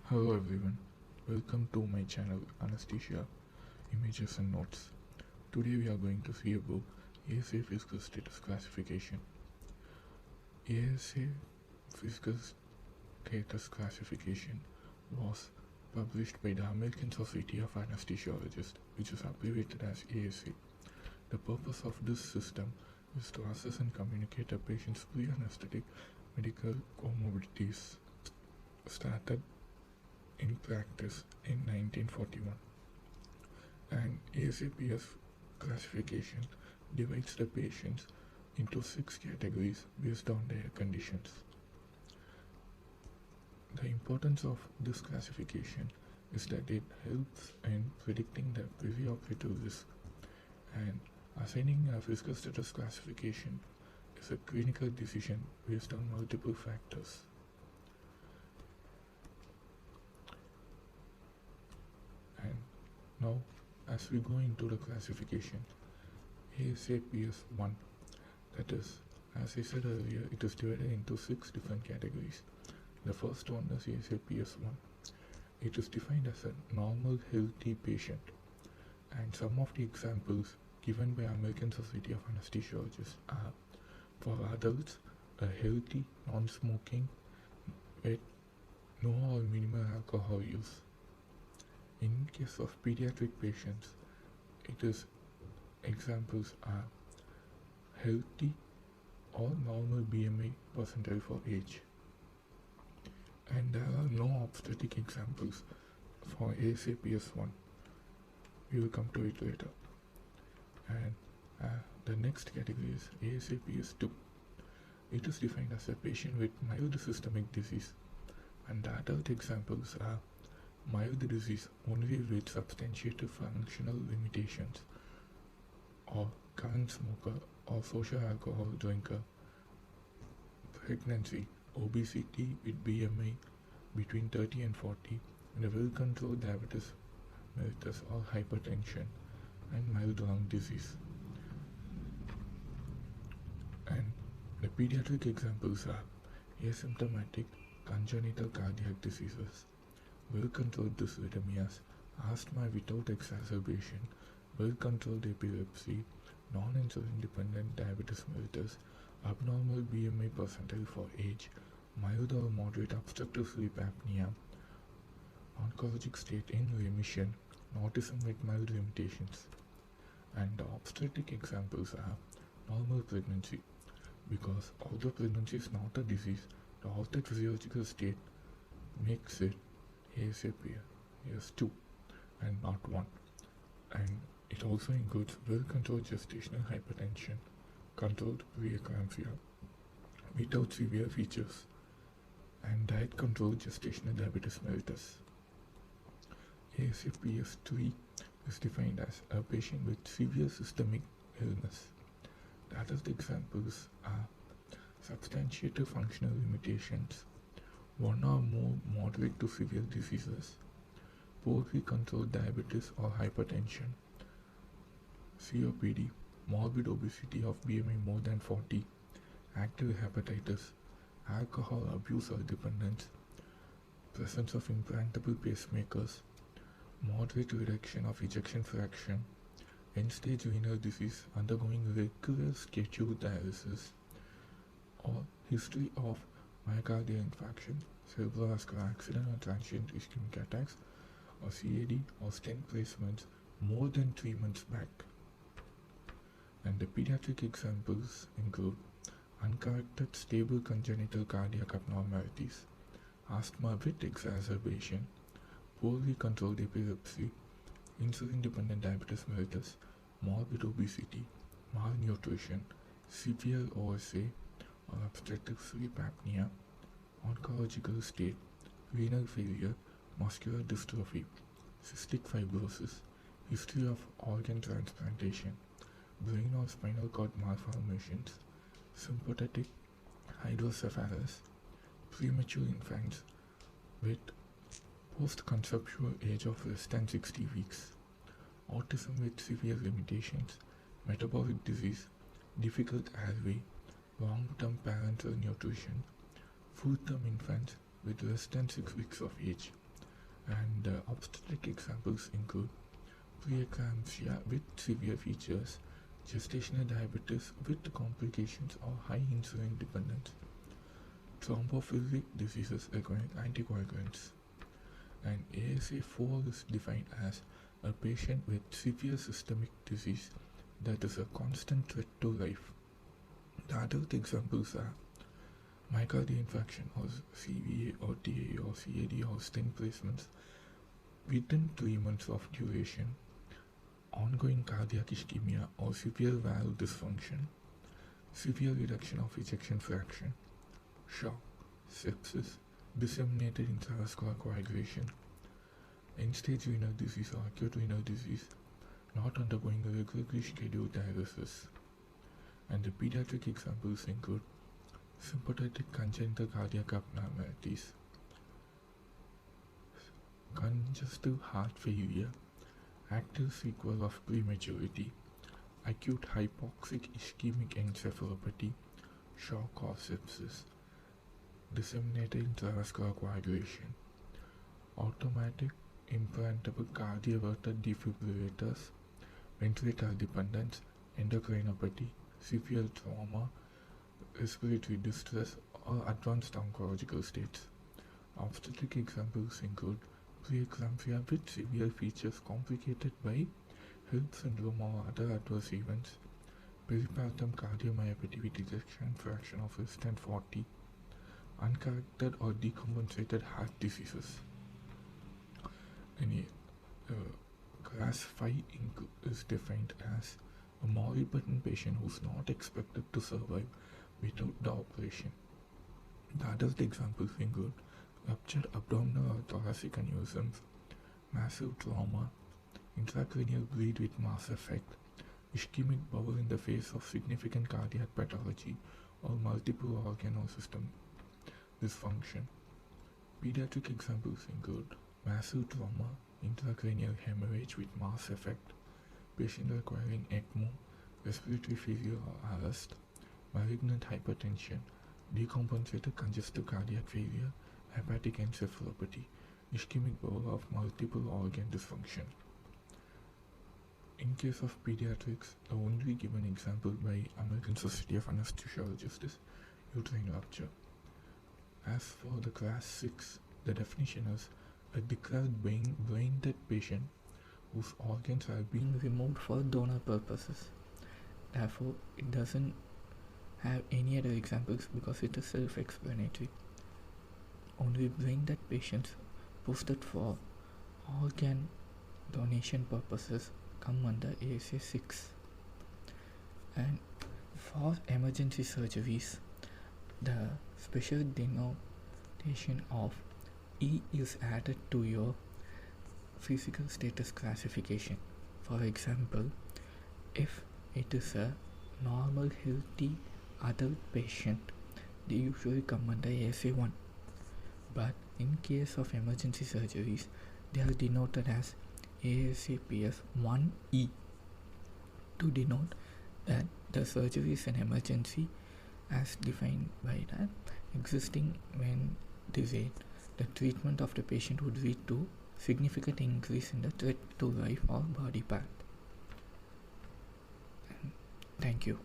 Hello everyone, welcome to my channel Anesthesia Images and Notes. Today we are going to see about ASA Physical Status Classification. ASA Physical Status Classification was published by the American Society of Anesthesiologists, which is abbreviated as ASA. The purpose of this system is to assess and communicate a patient's pre-anesthetic medical comorbidities. Started in practice in 1941, and ASA PS classification divides the patients into 6 categories based on their conditions. The importance of this classification is that it helps in predicting the perioperative risk, and assigning a physical status classification is a clinical decision based on multiple factors. And now, as we go into the classification, ASA PS 1, that is, as I said earlier, it is divided into 6 different categories. The first one is ASA PS 1. It is defined as a normal healthy patient, and some of the examples given by American Society of Anesthesiologists are: for adults, a healthy, non-smoking, with no or minimal alcohol use. In case of pediatric patients, examples are healthy or normal BMI percentile for age. And there are no obstetric examples for ASA PS 1. We will come to it later. And the next category is ASA PS 2. It is defined as a patient with mild systemic disease, and the adult examples are mild disease only with substantiated functional limitations, or current smoker or social alcohol drinker, pregnancy, obesity with BMI between 30 and 40, and a well-controlled diabetes mellitus or hypertension, and mild lung disease. And the pediatric examples are asymptomatic congenital cardiac diseases, well-controlled dysrhythmias, asthma without exacerbation, well-controlled epilepsy, non-insulin dependent diabetes mellitus, abnormal BMI percentile for age, mild or moderate obstructive sleep apnea, oncologic state in remission, autism with mild limitations. And the obstetric examples are normal pregnancy, because although pregnancy is not a disease, the altered physiological state makes it ASA PS 2 and not 1. And it also includes well-controlled gestational hypertension, controlled preeclampsia without severe features, and diet-controlled gestational diabetes mellitus. ASA PS 3 is defined as a patient with severe systemic illness. The other examples are substantiated functional limitations, one or more moderate to severe diseases, poorly controlled diabetes or hypertension, COPD, morbid obesity of BMI more than 40, active hepatitis, alcohol abuse or dependence, presence of implantable pacemakers, moderate reduction of ejection fraction, end-stage renal disease undergoing regular scheduled dialysis, or history of myocardial infarction, cerebrovascular accident or transient ischemic attacks, or CAD or stent placements more than 3 months back. And the pediatric examples include uncorrected stable congenital cardiac abnormalities, asthma with exacerbation, poorly controlled epilepsy, insulin-dependent diabetes mellitus, morbid obesity, malnutrition, severe OSA or obstructive sleep apnea, oncological state, renal failure, muscular dystrophy, cystic fibrosis, history of organ transplantation, brain or spinal cord malformations, sympathetic hydrocephalus, premature infants with post-conceptual age of less than 60 weeks, autism with severe limitations, metabolic disease, difficult airway, long-term parental nutrition, full-term infants with less than 6 weeks of age, And obstetric examples include preeclampsia with severe features, gestational diabetes with complications or high insulin dependence, thrombophilic diseases requiring anticoagulants. And ASA4 is defined as a patient with severe systemic disease that is a constant threat to life. The adult examples are myocardial infarction or CVA or TA or CAD or stent placements within 3 months of duration, ongoing cardiac ischemia or severe valve dysfunction, severe reduction of ejection fraction, shock, sepsis, disseminated intravascular coagulation, end-stage renal disease or acute renal disease, not undergoing a regularly scheduled dialysis. And the pediatric examples include sympathetic congenital cardiac abnormalities, congestive heart failure, active sequel of prematurity, acute hypoxic ischemic encephalopathy, shock or sepsis, disseminated intravascular coagulation, automatic implantable cardioverter defibrillators, ventilator dependence, endocrinopathy, severe trauma, respiratory distress, or advanced oncological states. Obstetric examples include preeclampsia with severe features complicated by HELLP syndrome or other adverse events, peripartum cardiomyopathy with ejection fraction of less than 40, uncorrected or decompensated heart diseases. Class 5 is defined as a moribund patient who is not expected to survive without the operation. The adult examples include ruptured abdominal or thoracic aneurysms, massive trauma, intracranial bleed with mass effect, ischemic bowel in the face of significant cardiac pathology, or multiple organ or system dysfunction. Pediatric examples include massive trauma, intracranial hemorrhage with mass effect, patient requiring ECMO, respiratory failure or arrest, malignant hypertension, decompensated congestive cardiac failure, hepatic encephalopathy, ischemic bowel of multiple organ dysfunction. In case of pediatrics, the only given example by American Society of Anesthesiologists is uterine rupture. As for the class 6, the definition is a declared brain dead patient whose organs are being removed for donor purposes. Therefore, it doesn't have any other examples because it is self-explanatory. Only brain dead patients posted for organ donation purposes come under ASA 6. And for emergency surgeries, the special denotation of E is added to your physical status classification. For example, if it is a normal healthy adult patient, they usually come under ASA 1. But in case of emergency surgeries, they are denoted as ASA PS 1E to denote that the surgery is an emergency as defined by that existing when they say the treatment of the patient would lead to significant increase in the threat to life or body part. Thank you.